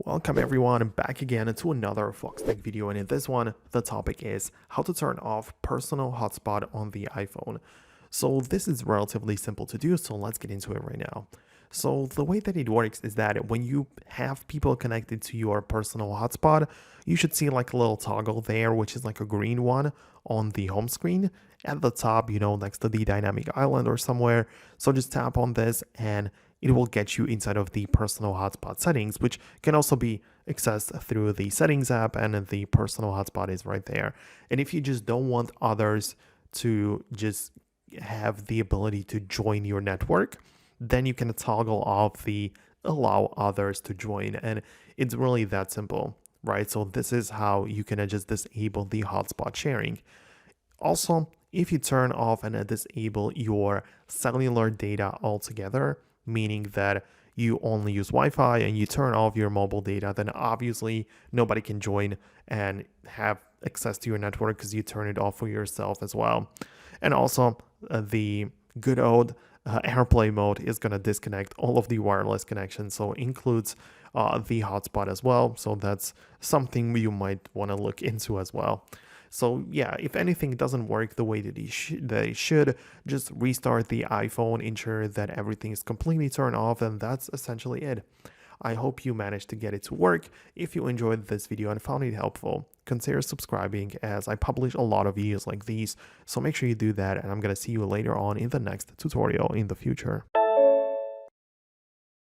Welcome everyone back again to another Foxtecc video, and in this one the topic is how to turn off personal hotspot on the iPhone. So this is relatively simple to do, so let's get into it right now. So the way that it works is that when you have people connected to your personal hotspot, you should see like a little toggle there, which is like a green one on the home screen at the top, next to the dynamic island or somewhere. So just tap on this and it will get you inside of the personal hotspot settings, which can also be accessed through the settings app, and the personal hotspot is right there. And if you just don't want others to just have the ability to join your network, then you can toggle off the allow others to join. And it's really that simple, right? So this is how you can just disable the hotspot sharing. Also, if you turn off and disable your cellular data altogether, meaning that you only use Wi-Fi and you turn off your mobile data, then obviously nobody can join and have access to your network because you turn it off for yourself as well. And also the good old AirPlay mode is going to disconnect all of the wireless connections, so it includes the hotspot as well. So that's something you might want to look into as well. So yeah, if anything doesn't work the way that they should, just restart the iPhone, ensure that everything is completely turned off, and that's essentially it. I hope you managed to get it to work. If you enjoyed this video and found it helpful, consider subscribing, as I publish a lot of videos like these, so make sure you do that, and I'm gonna see you later on in the next tutorial in the future.